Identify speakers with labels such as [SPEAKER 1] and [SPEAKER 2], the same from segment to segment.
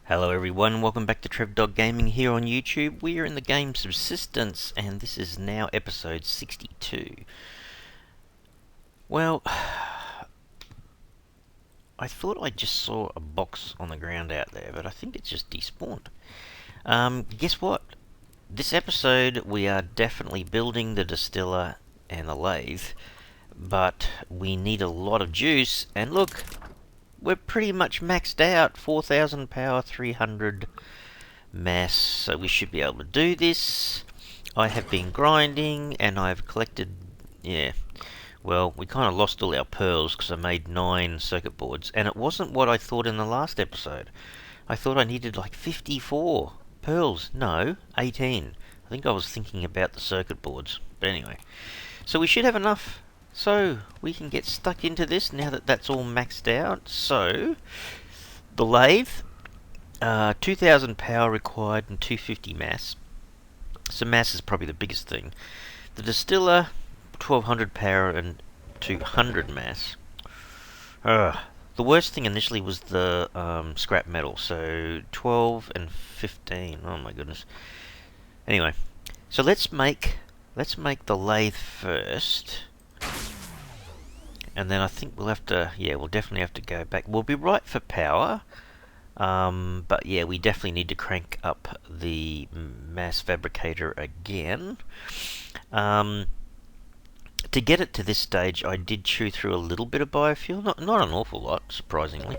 [SPEAKER 1] Hello everyone, welcome back to Trev Dog Gaming here on YouTube. We are in the game Subsistence, and this is now episode 62. Well, I thought I just saw a box on the ground out there, but I think it's just despawned. Guess what? This episode we are definitely building the Distiller and the Lathe, but we need a lot of juice, and look, we're pretty much maxed out. 4,000 power, 300 mass, so we should be able to do this. I have been grinding, and I've collected, well, we kind of lost all our pearls because I made 9 circuit boards, and it wasn't what I thought in the last episode. I thought I needed like 54 pearls. No, 18. I think I was thinking about the circuit boards. But anyway, so we should have enough. So, we can get stuck into this now that that's all maxed out. So, the lathe, 2,000 power required and 250 mass. So mass is probably the biggest thing. The distiller, 1,200 power and 200 mass. The worst thing initially was the scrap metal. So, 12 and 15. Oh my goodness. Anyway, so let's make the lathe first. And then I think we'll have to, we'll definitely have to go back. We'll be right for power, but yeah, we definitely need to crank up the mass fabricator again. To get it to this stage, I did chew through a little bit of biofuel, not an awful lot, surprisingly.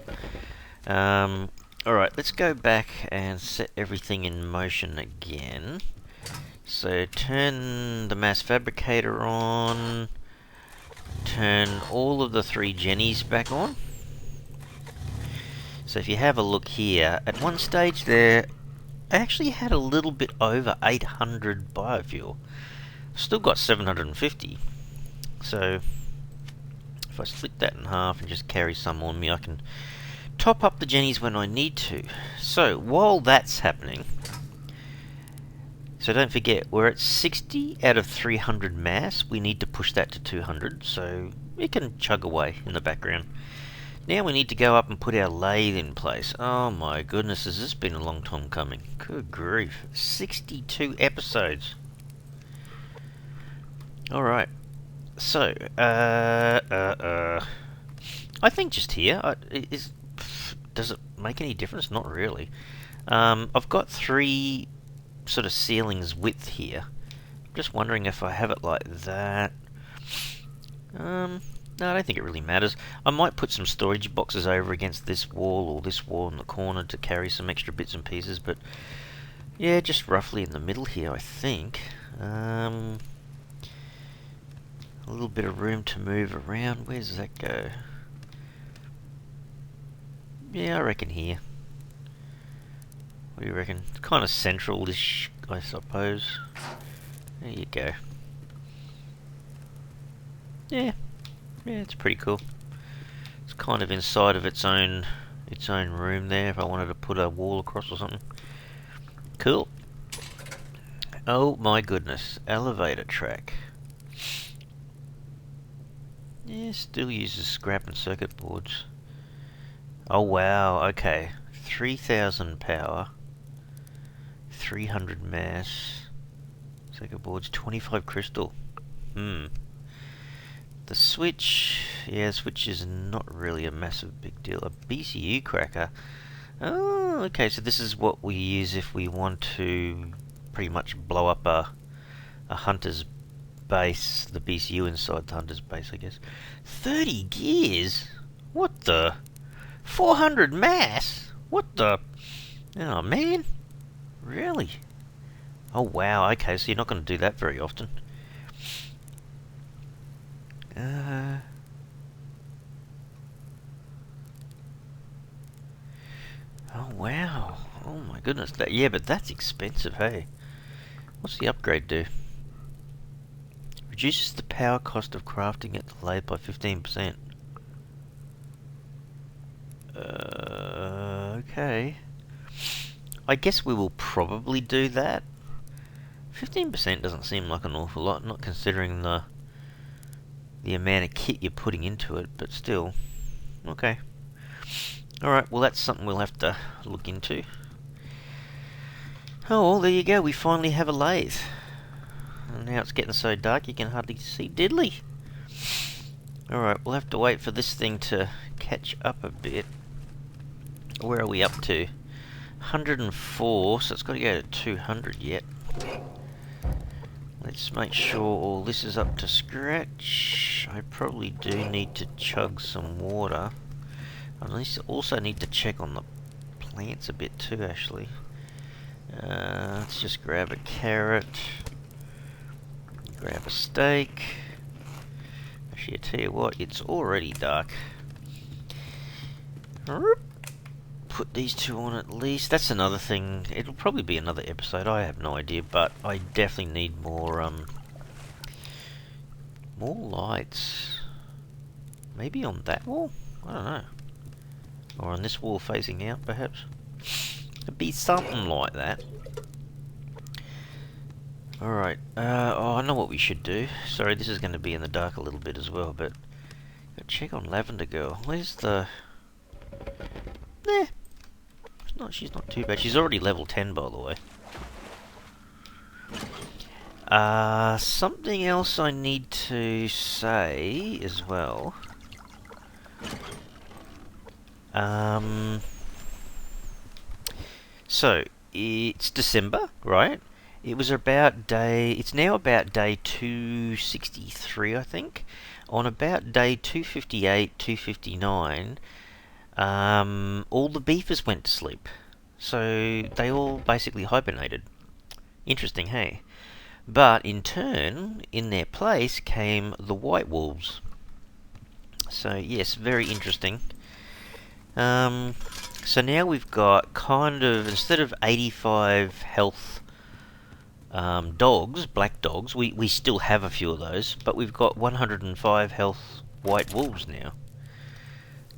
[SPEAKER 1] Alright, let's go back and set everything in motion again. So turn the mass fabricator on. Turn all of the 3 jennies back on. So if you have a look here, at one stage there, I actually had a little bit over 800 biofuel. Still got 750. So if I split that in half and just carry some on me, I can top up the jennies when I need to. So while that's happening, so don't forget, we're at 60 out of 300 mass. We need to push that to 200, so it can chug away in the background. Now we need to go up and put our lathe in place. Oh my goodness, has this been a long time coming? Good grief. 62 episodes. Alright. So, I think just here, does it make any difference? Not really. I've got 3 sort of ceilings width here. I'm just wondering if I have it like that. No, I don't think it really matters. I might put some storage boxes over against this wall or this wall in the corner to carry some extra bits and pieces, but yeah, just roughly in the middle here, I think. A little bit of room to move around. Where does that go? Yeah, I reckon here. What do you reckon? It's kind of central-ish, I suppose. There you go. Yeah, it's pretty cool. It's kind of inside of its own room there. If I wanted to put a wall across or something, cool. Oh my goodness, elevator track. Yeah, still uses scrap and circuit boards. Oh wow, okay, 3,000 power. 300 mass. Circuit boards, 25 crystal. The switch, switch is not really a massive big deal. A BCU cracker. Oh, okay, so this is what we use if we want to pretty much blow up a hunter's base, the BCU inside the hunter's base, I guess. 30 gears? What the? 400 mass? What the? Oh, man. Really? Oh wow, okay, so you're not going to do that very often. Oh wow. Oh my goodness. But that's expensive, hey? What's the upgrade do? Reduces the power cost of crafting at the lathe by 15%. Okay. I guess we will probably do that. 15% doesn't seem like an awful lot, not considering the amount of kit you're putting into it, but still. Okay. Alright, well that's something we'll have to look into. Oh, well, there you go, we finally have a lathe. And now it's getting so dark you can hardly see diddly. Alright, we'll have to wait for this thing to catch up a bit. Where are we up to? 104, so it's got to go to 200 yet. Let's make sure all this is up to scratch. I probably do need to chug some water. I also need to check on the plants a bit too, actually. Let's just grab a carrot. Grab a steak. Actually, I tell you what, it's already dark. Put these two on at least. That's another thing. It'll probably be another episode. I have no idea, but I definitely need more lights. Maybe on that wall? I don't know. Or on this wall facing out, perhaps. It'd be something like that. Alright. Oh, I know what we should do. Sorry, this is going to be in the dark a little bit as well, but check on Lavender Girl. Where's the... she's not too bad. She's already level 10, by the way. Something else I need to say as well. So, it's December, right? It's now about day 263, I think. On about day 258, 259... all the beefers went to sleep. So they all basically hibernated. Interesting, hey? But in turn, in their place came the white wolves. So yes, very interesting. So now we've got kind of, instead of 85 health dogs, black dogs, we still have a few of those, but we've got 105 health white wolves now.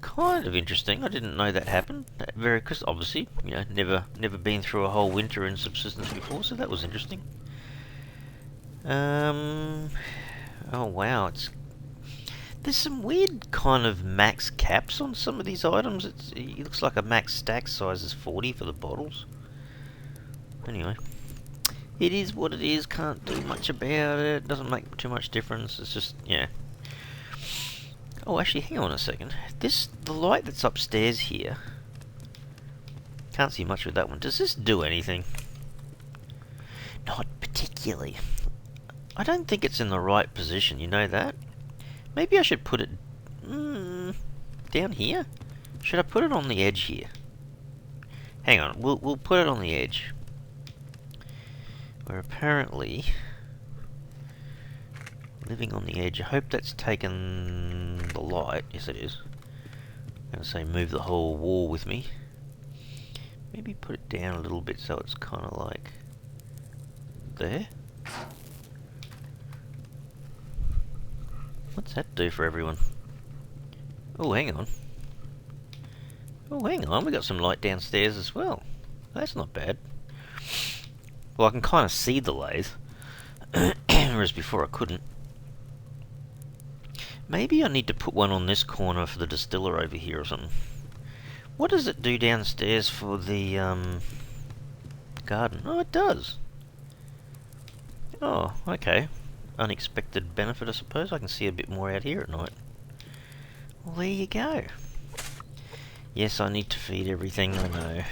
[SPEAKER 1] Kind of interesting. I didn't know that happened. Because obviously, you know, never been through a whole winter in Subsistence before, so that was interesting. Oh wow, there's some weird kind of max caps on some of these items. It looks like a max stack size is 40 for the bottles. Anyway, it is what it is. Can't do much about it. Doesn't make too much difference. It's just, yeah. Oh, actually, hang on a second. The light that's upstairs here, can't see much with that one. Does this do anything? Not particularly. I don't think it's in the right position, you know that? Maybe I should put it down here? Should I put it on the edge here? Hang on, we'll put it on the edge. Where apparently... living on the edge. I hope that's taken the light. Yes, it is. I'm going to say move the whole wall with me. Maybe put it down a little bit so it's kind of like there. What's that do for everyone? Oh, hang on. Oh, hang on. We got some light downstairs as well. That's not bad. Well, I can kind of see the lathe. Whereas before I couldn't. Maybe I need to put one on this corner for the distiller over here or something. What does it do downstairs for the garden? Oh, it does. Oh, okay. Unexpected benefit, I suppose. I can see a bit more out here at night. Well, there you go. Yes, I need to feed everything, I know.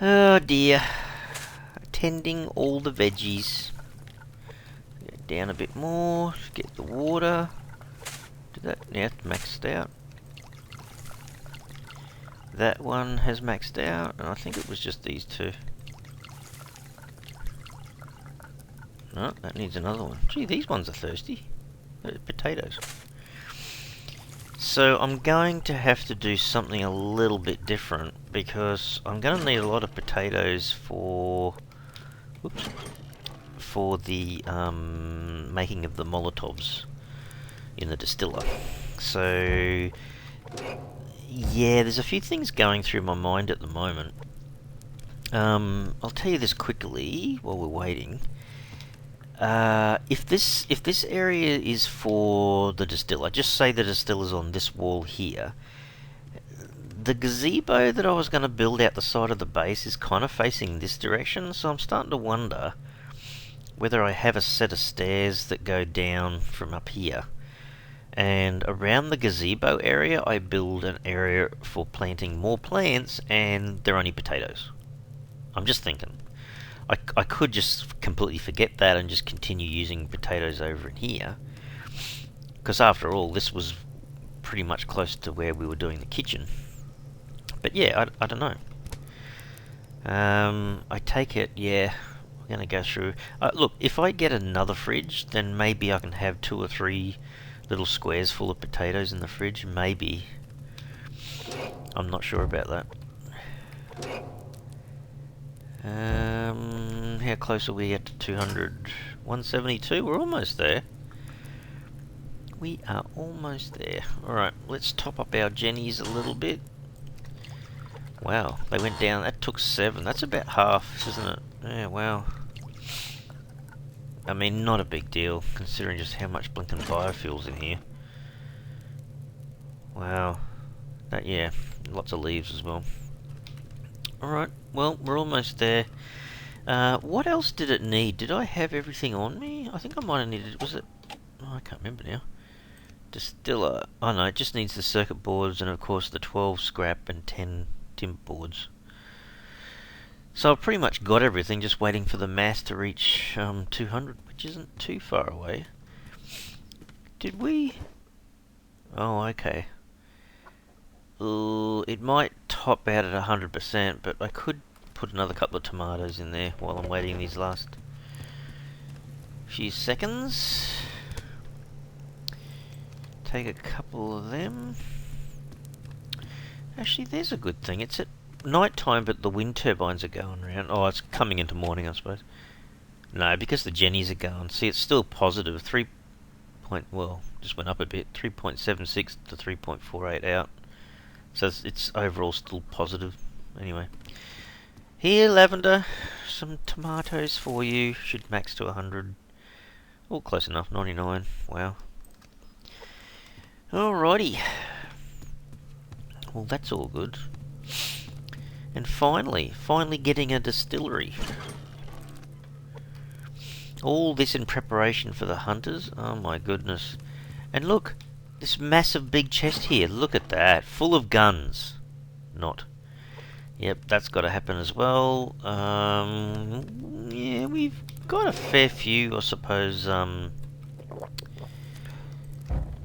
[SPEAKER 1] Oh dear. Tending all the veggies. Get down a bit more. Get the water. Did that? Yeah, it's maxed out. That one has maxed out, and I think it was just these two. No, that needs another one. Gee, these ones are thirsty. They're potatoes. So I'm going to have to do something a little bit different, because I'm going to need a lot of potatoes for... Oops. For the making of the Molotovs in the distiller. So... yeah, there's a few things going through my mind at the moment. I'll tell you this quickly while we're waiting. If this area is for the distiller, just say the distiller's on this wall here. The gazebo that I was going to build out the side of the base is kind of facing this direction, so I'm starting to wonder whether I have a set of stairs that go down from up here. And around the gazebo area, I build an area for planting more plants, and they're only potatoes. I'm just thinking. I could just completely forget that and just continue using potatoes over in here. Because after all, this was pretty much close to where we were doing the kitchen. But yeah, I don't know. I take it, yeah, we're going to go through. Look, if I get another fridge, then maybe I can have 2 or 3 little squares full of potatoes in the fridge. Maybe. I'm not sure about that. How close are we at to 200? 172? We're almost there. We are almost there. Alright, let's top up our jennies a little bit. Wow, they went down. That took 7. That's about half, isn't it? Yeah, wow. I mean, not a big deal, considering just how much blinking biofuel's in here. Wow. That, yeah, lots of leaves as well. Alright, well, we're almost there. What else did it need? Did I have everything on me? I think I might have needed... Was it... Oh, I can't remember now. Distiller... Oh no, it just needs the circuit boards and of course the 12 scrap and 10 timber boards. So I've pretty much got everything, just waiting for the mass to reach 200, which isn't too far away. Did we... Oh, okay. It might top out at 100%, but I could put another couple of tomatoes in there while I'm waiting these last few seconds. Take a couple of them. Actually, there's a good thing. It's at night time, but the wind turbines are going around. Oh, it's coming into morning, I suppose. No, because the jennies are going. See, it's still positive. Well, just went up a bit. 3.76 to 3.48 out. So it's overall still positive. Anyway. Here, Lavender. Some tomatoes for you. Should max to 100. Oh, close enough. 99. Wow. Alrighty. Well, that's all good. And finally getting a distillery. All this in preparation for the hunters. Oh my goodness. And look, this massive big chest here. Look at that. Full of guns. Not. Yep, that's got to happen as well. Yeah, we've got a fair few, I suppose,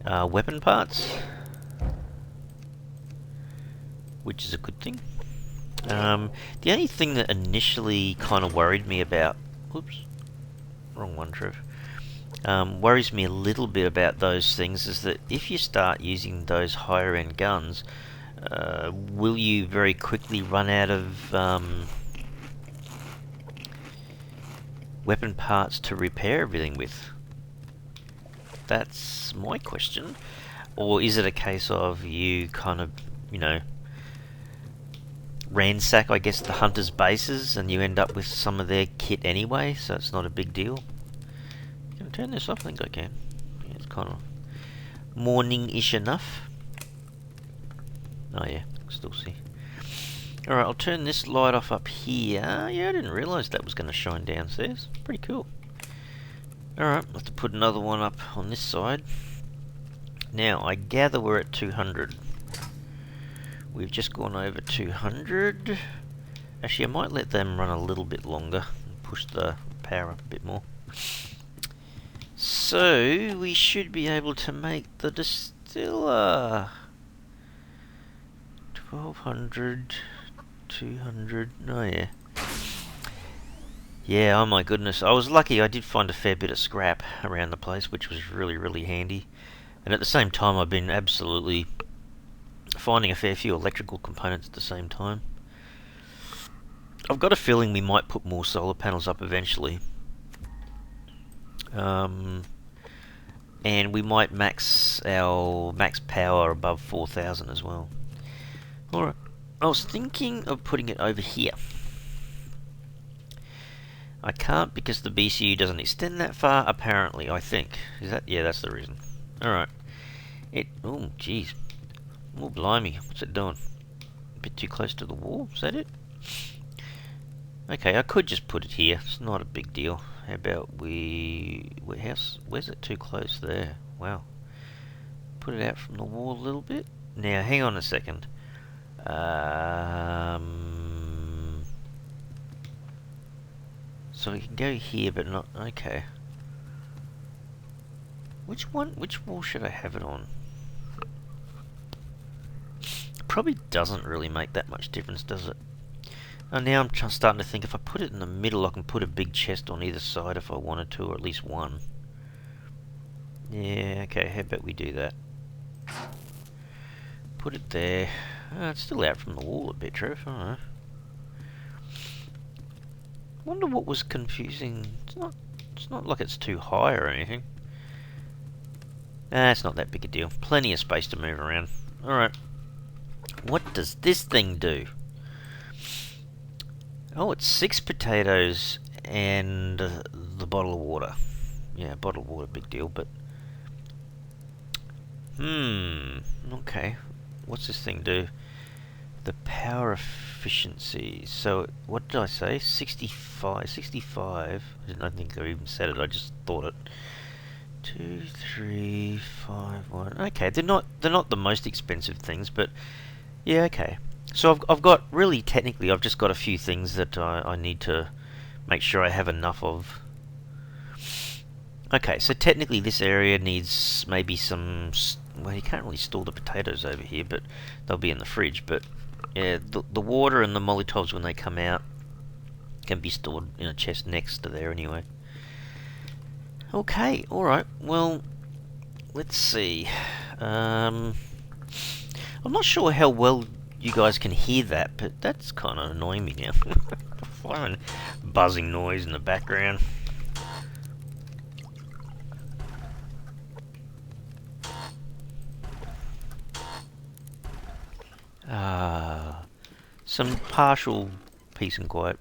[SPEAKER 1] weapon parts. Which is a good thing. The only thing that initially kind of worried me about... Oops. Wrong one, Trev. Worries me a little bit about those things is that if you start using those higher end guns, will you very quickly run out of weapon parts to repair everything with? That's my question. Or is it a case of you kind of, you know, ransack, I guess, the hunters' bases and you end up with some of their kit anyway, so it's not a big deal. Can I turn this off? I think I can. Yeah, it's kind of morning-ish enough. Oh yeah, still see. Alright, I'll turn this light off up here. Yeah, I didn't realise that was going to shine downstairs. Pretty cool. Alright, I'll have to put another one up on this side. Now, I gather we're at 200. We've just gone over 200. Actually, I might let them run a little bit longer and push the power up a bit more. So, we should be able to make the distiller. 1200, 200, oh yeah. Yeah, oh my goodness. I was lucky, I did find a fair bit of scrap around the place, which was really, really handy. And at the same time, I've been absolutely finding a fair few electrical components at the same time. I've got a feeling we might put more solar panels up eventually. And we might max power above 4,000 as well. Alright, I was thinking of putting it over here. I can't because the BCU doesn't extend that far, apparently, I think. Is that? Yeah, that's the reason. Alright. Oh, jeez. Oh, blimey. What's it doing? A bit too close to the wall? Is that it? Okay, I could just put it here. It's not a big deal. How about where's it too close there? Wow. Put it out from the wall a little bit. Now, hang on a second. So we can go here, but not... Okay. Which wall should I have it on? Probably doesn't really make that much difference, does it? Oh, now I'm starting to think if I put it in the middle, I can put a big chest on either side if I wanted to, or at least one. Yeah, okay, how about we do that? Put it there. It's still out from the wall a bit, Trev. I don't know. Wonder what was confusing. It's not like it's too high or anything. It's not that big a deal. Plenty of space to move around. Alright. What does this thing do? Oh, it's 6 potatoes and the bottle of water. Yeah, bottle of water, big deal, but... Okay. What's this thing do? The power efficiency. So, what did I say? 65. 65. I don't think I even said it, I just thought it. 2, 3, 5, 1. Okay, they're not the most expensive things, but yeah, okay. So I've got, really technically, I've just got a few things that I need to make sure I have enough of. Okay, so technically this area needs maybe some... Well, you can't really store the potatoes over here, but they'll be in the fridge. But yeah, the water and the Molotovs, when they come out, can be stored in a chest next to there anyway. Okay, alright, well, let's see. I'm not sure how well you guys can hear that, but that's kind of annoying me now. Flying buzzing noise in the background. Some partial peace and quiet.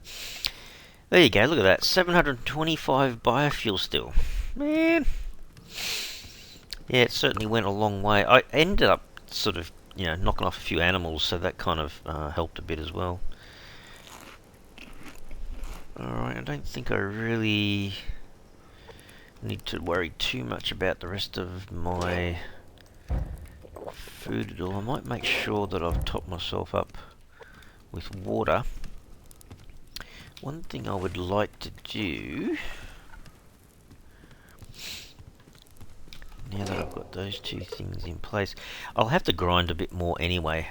[SPEAKER 1] There you go, look at that. 725 biofuel still. Man. Yeah, it certainly went a long way. I ended up sort of, knocking off a few animals, so that kind of helped a bit as well. Alright, I don't think I really need to worry too much about the rest of my food at all. I might make sure that I've topped myself up with water. One thing I would like to do, now that I've got those two things in place, I'll have to grind a bit more anyway.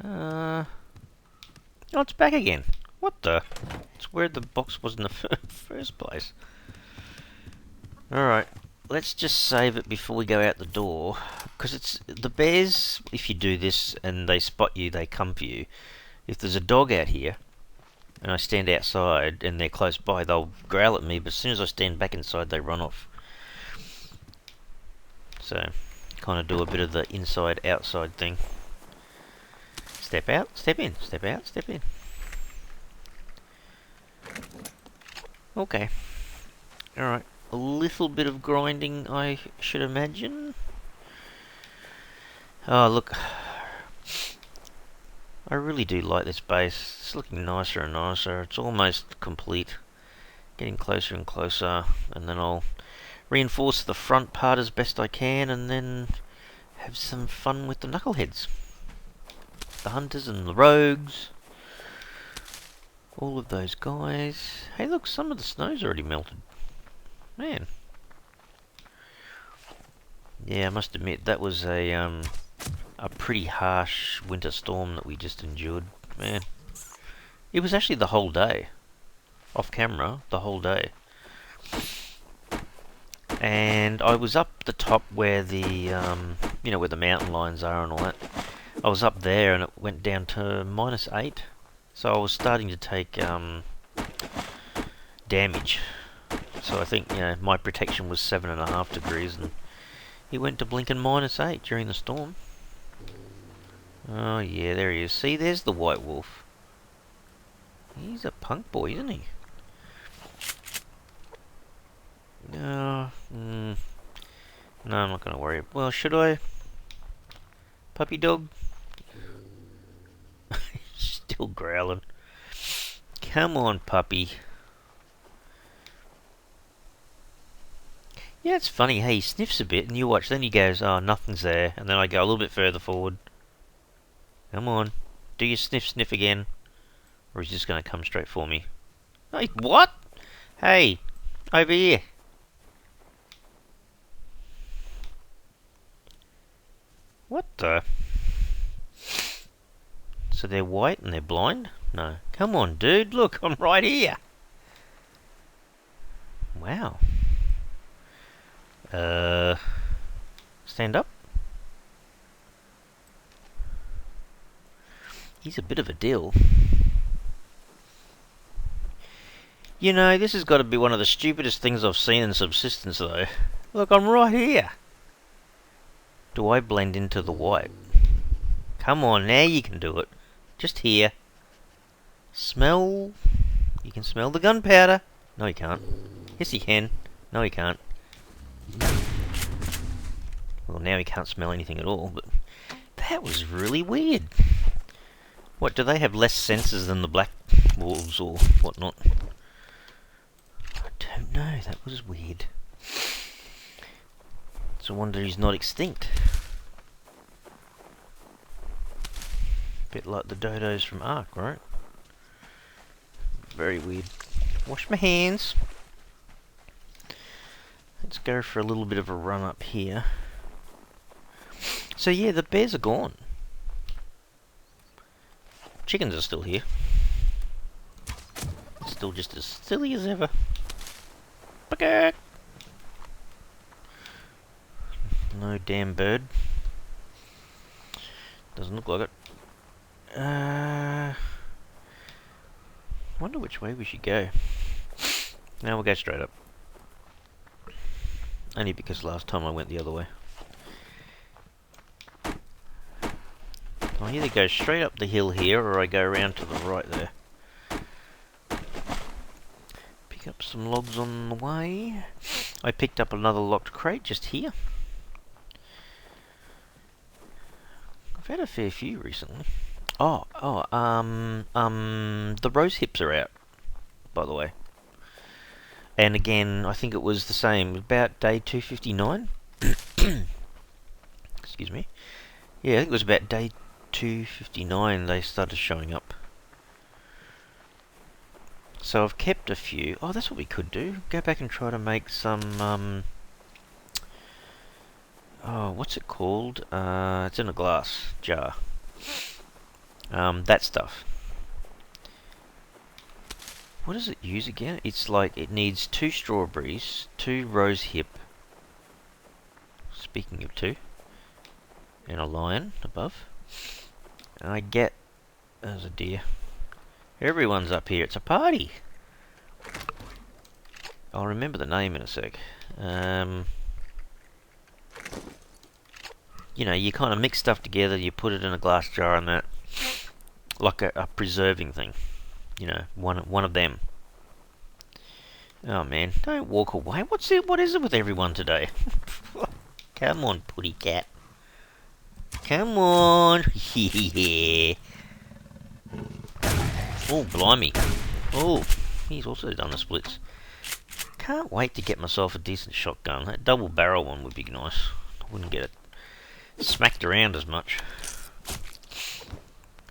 [SPEAKER 1] Oh, it's back again. What the? It's where the box was in the first place. Alright, let's just save it before we go out the door, because it's the bears. If you do this and they spot you, they come for you. If there's a dog out here and I stand outside and they're close by, they'll growl at me, but as soon as I stand back inside, they run off. So, kind of do a bit of the inside-outside thing. Step out, step in, step out, step in. Okay. Alright. A little bit of grinding, I should imagine. Oh, look. I really do like this base. It's looking nicer and nicer. It's almost complete. Getting closer and closer. And then I'll reinforce the front part as best I can, and then have some fun with the knuckleheads. The hunters and the rogues. All of those guys. Hey look, some of the snow's already melted. Man. Yeah, I must admit, that was a pretty harsh winter storm that we just endured. Man. It was actually the whole day. Off camera, the whole day. And I was up the top where the, where the mountain lines are and all that. I was up there and it went down to -8. So I was starting to take damage. So I think, my protection was 7.5 degrees, and he went to blinking -8 during the storm. Oh yeah, there he is. See, there's the white wolf. He's a punk boy, isn't he? No, no, I'm not going to worry. Well, should I? Puppy dog? Still growling. Come on, puppy. Yeah, it's funny. Hey, he sniffs a bit, and you watch. Then he goes, "Oh, nothing's there." And then I go a little bit further forward. Come on, do your sniff, sniff again, or he's just going to come straight for me. Hey, what? Hey, over here. What the? So they're white and they're blind? No. Come on, dude. Look, I'm right here. Wow. Stand up. He's a bit of a dill. You know, this has got to be one of the stupidest things I've seen in Subsistence, though. Look, I'm right here. Do I blend into the white? Come on, now you can do it. Just here. Smell. You can smell the gunpowder. No, you can't. Yes, you can. No, you can't. Well, now he can't smell anything at all, but that was really weird. What, do they have less senses than the black wolves or whatnot? I don't know, that was weird. It's a wonder he's not extinct. Bit like the dodos from Ark, right? Very weird. Wash my hands. Let's go for a little bit of a run up here. So yeah, the bears are gone. Chickens are still here. Still just as silly as ever. No damn bird. Doesn't look like it. Wonder which way we should go. Now we'll go straight up. Only because last time I went the other way. I either go straight up the hill here or I go around to the right there. Pick up some logs on the way. I picked up another locked crate just here. I've had a fair few recently. The rose hips are out, by the way. And again, I think it was the same, about day 259. Excuse me. Yeah, I think it was about day 259 they started showing up. So I've kept a few. Oh, that's what we could do. Go back and try to make some, oh, what's it called? It's in a glass jar. That stuff. What does it use again? It's like it needs 2 strawberries, 2 rose hip. Speaking of 2. And a lion above. And I get... There's a deer. Everyone's up here. It's a party. I'll remember the name in a sec. You know, you kind of mix stuff together, you put it in a glass jar and that. Like a preserving thing. You know, one of them. Oh man, don't walk away. What is it with everyone today? Come on, putty cat. Come on. Yeah. Oh, blimey. Oh, he's also done the splits. Can't wait to get myself a decent shotgun. That double barrel one would be nice. I wouldn't get it smacked around as much.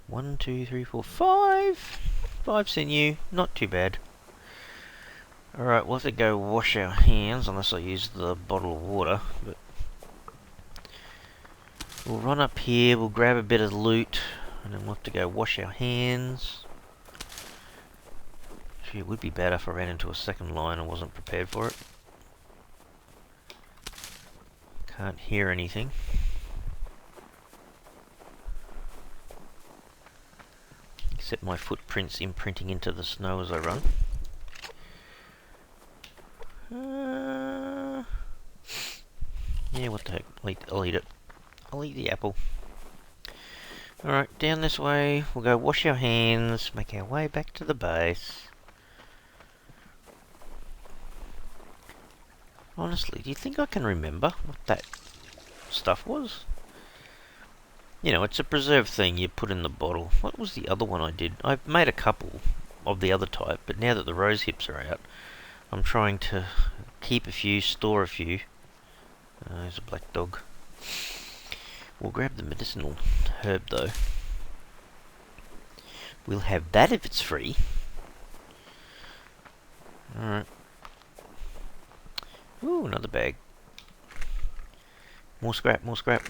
[SPEAKER 1] 1, 2, 3, 4, 5. 5 sinew. Not too bad. Alright, we'll have to go wash our hands, unless I use the bottle of water. But we'll run up here, we'll grab a bit of loot, and then we'll have to go wash our hands. Gee, it would be bad if I ran into a second line and wasn't prepared for it. Can't hear anything. Except my footprints imprinting into the snow as I run. Yeah, what the heck? I'll eat it. I'll eat the apple. Alright, down this way. We'll go wash our hands, make our way back to the base. Honestly, do you think I can remember what that stuff was? You know, it's a preserved thing you put in the bottle. What was the other one I did? I've made a couple of the other type, but now that the rose hips are out, I'm trying to keep a few, store a few. There's a black dog. We'll grab the medicinal herb though. We'll have that if it's free. Alright. Ooh, another bag. More scrap, more scrap.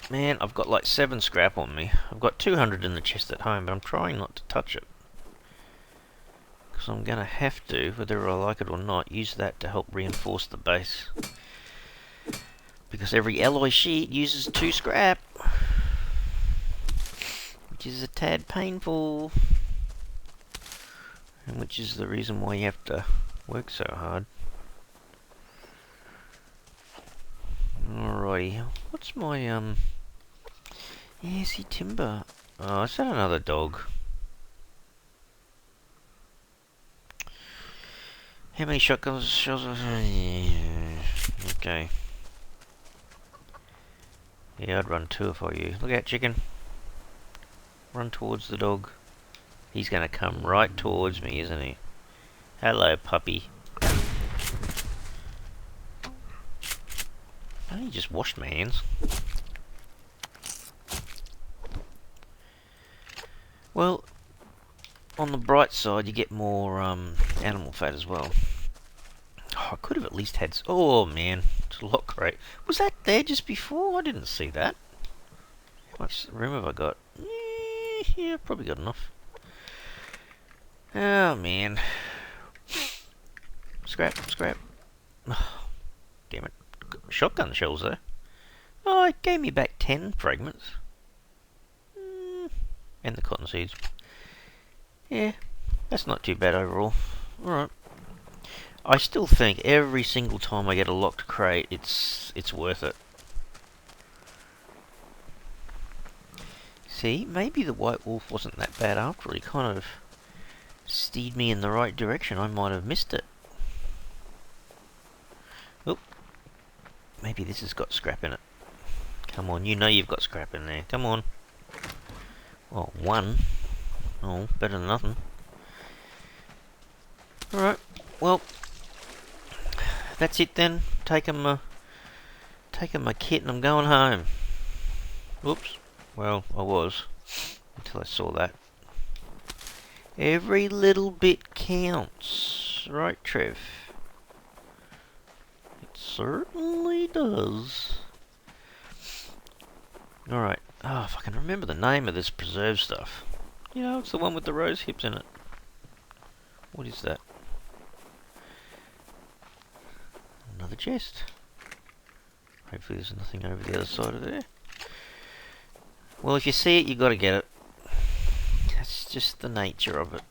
[SPEAKER 1] Man, I've got like 7 scrap on me. I've got 200 in the chest at home, but I'm trying not to touch it. Because I'm going to have to, whether I like it or not, use that to help reinforce the base. Because every alloy sheet uses 2 scrap. Which is a tad painful. And which is the reason why you have to work so hard. Alrighty, what's my, yeah, see, timber. Oh, is that another dog? How many shotguns, shells? Okay. Yeah, I'd run 2 if I were you. Look out, chicken. Run towards the dog. He's gonna come right towards me, isn't he? Hello, puppy. I only just washed my hands. Well, on the bright side, you get more animal fat as well. Oh, I could have at least had... Oh, man. It's a lot great. Was that there just before? I didn't see that. How much room have I got? Yeah, probably got enough. Oh, man. Scrap, scrap. Oh, damn it. Shotgun shells, though. Oh, it gave me back 10 fragments. And the cotton seeds. Yeah, that's not too bad overall. Alright. I still think every single time I get a locked crate, it's worth it. See, maybe the white wolf wasn't that bad after all. He kind of steered me in the right direction. I might have missed it. Oop. Maybe this has got scrap in it. Come on, you know you've got scrap in there. Come on. Oh, 1. Oh, better than nothing. Alright, well, that's it then. Taking my kit and I'm going home. Whoops. Well, I was. Until I saw that. Every little bit counts. Right, Trev? It certainly does. Alright. Oh, if I can remember the name of this preserve stuff. You know, it's the one with the rose hips in it. What is that? Another chest. Hopefully there's nothing over the other side of there. Well, if you see it, you got to get it. That's just the nature of it.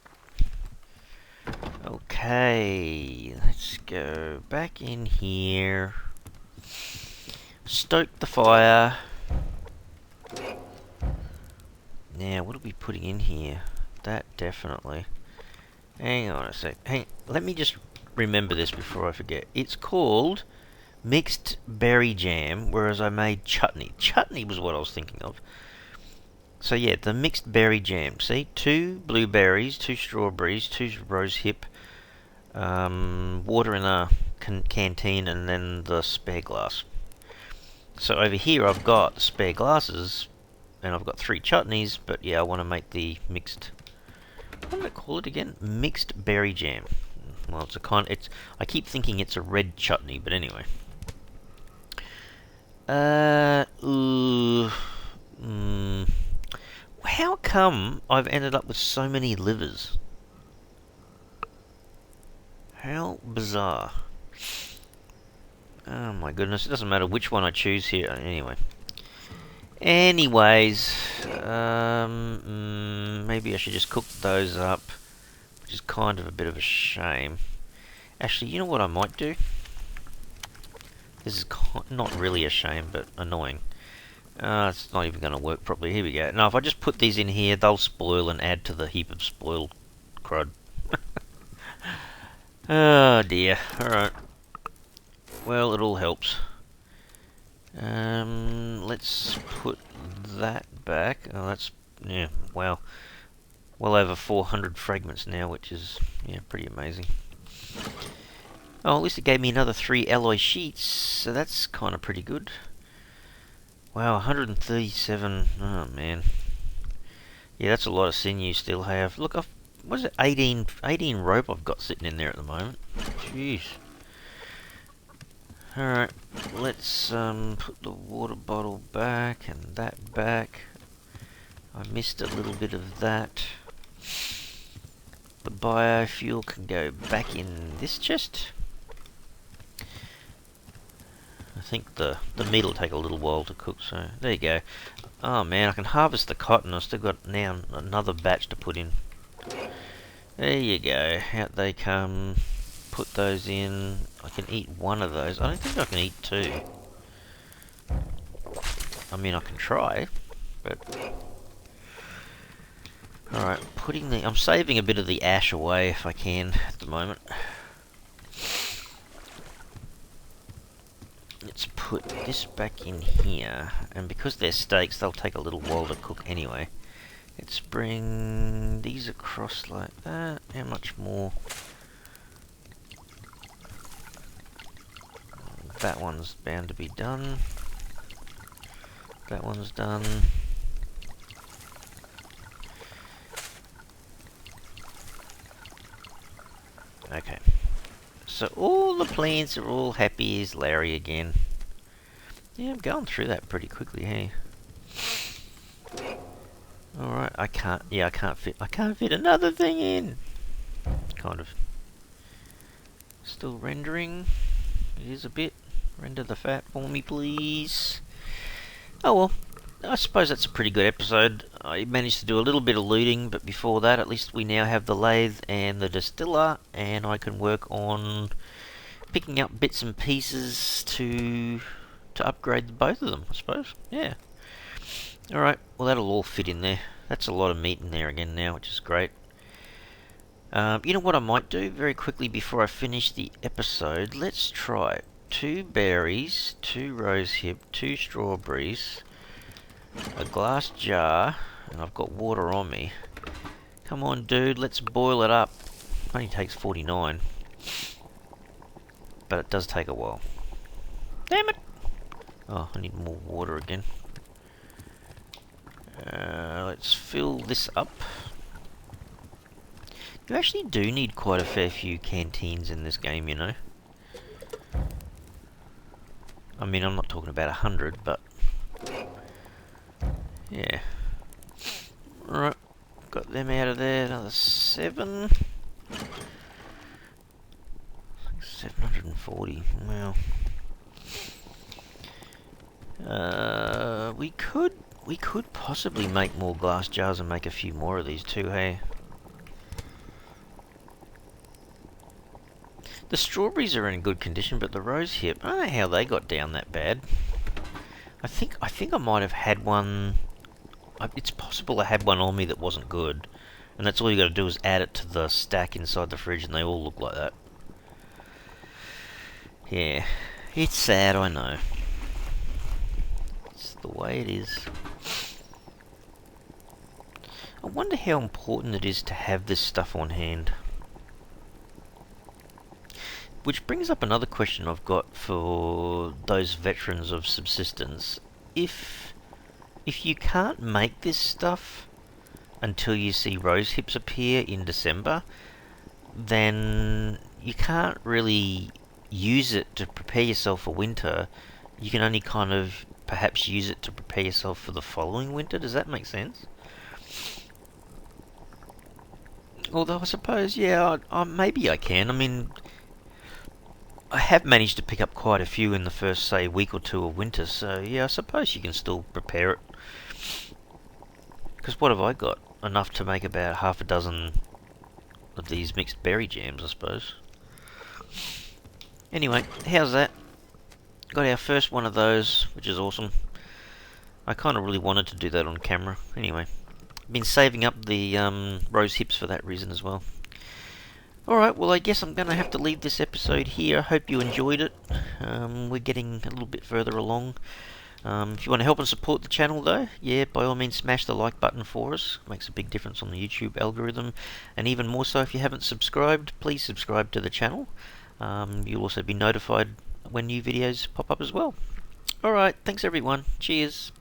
[SPEAKER 1] Okay, let's go back in here. Stoke the fire. Now, what are we putting in here? That definitely. Hang on a sec. Let me just remember this before I forget. It's called mixed berry jam, whereas I made chutney. Chutney was what I was thinking of. So yeah, the mixed berry jam. See, 2 blueberries, 2 strawberries, 2 rose hip, water in a canteen, and then the spare glass. So over here I've got spare glasses, and I've got 3 chutneys, but yeah, I want to make the mixed... What did I call it again? Mixed berry jam. Well, it's a I keep thinking it's a red chutney, but anyway. How come I've ended up with so many livers? How bizarre. Oh my goodness, it doesn't matter which one I choose here. Anyway. Anyways, maybe I should just cook those up, which is kind of a bit of a shame. Actually, you know what I might do? This is not really a shame, but annoying. It's not even going to work properly. Here we go. Now, if I just put these in here, they'll spoil and add to the heap of spoiled crud. Oh dear. Alright. Well, it all helps. Let's put that back. Oh, that's, yeah, wow. Well over 400 fragments now, which is, yeah, pretty amazing. Oh, at least it gave me another 3 alloy sheets, so that's kind of pretty good. Wow, 137. Oh, man. Yeah, that's a lot of sinew still have. Look, what is it, 18 rope I've got sitting in there at the moment. Jeez. Alright, let's put the water bottle back and that back. I missed a little bit of that. The biofuel can go back in this chest. I think the meat will take a little while to cook, so there you go. Oh man, I can harvest the cotton. I've still got now another batch to put in. There you go. Out they come. Put those in. I can eat one of those. I don't think I can eat 2. I mean, I can try, but... Alright, I'm saving a bit of the ash away if I can at the moment. Let's put this back in here, and because they're steaks, they'll take a little while to cook anyway. Let's bring these across like that. How much more? That one's bound to be done. That one's done. Okay. So all the plants are all happy as Larry again. Yeah, I'm going through that pretty quickly, hey. Alright, I can't fit another thing in. Kind of. Still rendering. It is a bit. Render the fat for me, please. Oh well, I suppose that's a pretty good episode. I managed to do a little bit of looting, but before that, at least we now have the lathe and the distiller, and I can work on picking up bits and pieces to upgrade both of them, I suppose. Yeah. Alright, well that'll all fit in there. That's a lot of meat in there again now, which is great. You know what I might do very quickly before I finish the episode? Let's try 2 berries, 2 rosehip, 2 strawberries, a glass jar, and I've got water on me. Come on, dude, let's boil it up. It only takes 49. But it does take a while. Damn it! Oh, I need more water again. Let's fill this up. You actually do need quite a fair few canteens in this game, you know. I mean, I'm not talking about 100, but... yeah. Alright, got them out of there. Another 7. 740. Wow. We could possibly make more glass jars and make a few more of these too, hey? The strawberries are in good condition, but the rosehip, I don't know how they got down that bad. I think I might have had one. It's possible I had one on me that wasn't good, and that's all you got to do is add it to the stack inside the fridge, and they all look like that. Yeah, it's sad, I know. It's the way it is. I wonder how important it is to have this stuff on hand. Which brings up another question I've got for those veterans of Subsistence. If you can't make this stuff until you see rose hips appear in December, then you can't really use it to prepare yourself for winter. You can only kind of perhaps use it to prepare yourself for the following winter. Does that make sense? Although I suppose, yeah, maybe I can. I mean, I have managed to pick up quite a few in the first, say, week or 2 of winter, so yeah, I suppose you can still prepare it. Because what have I got? Enough to make about half a dozen of these mixed berry jams, I suppose. Anyway, how's that? Got our first one of those, which is awesome. I kind of really wanted to do that on camera. Anyway, been saving up the rose hips for that reason as well. Alright, well I guess I'm going to have to leave this episode here. I hope you enjoyed it. We're getting a little bit further along. If you want to help and support the channel though, yeah, by all means smash the like button for us. It makes a big difference on the YouTube algorithm. And even more so, if you haven't subscribed, please subscribe to the channel. You'll also be notified when new videos pop up as well. Alright, thanks everyone. Cheers.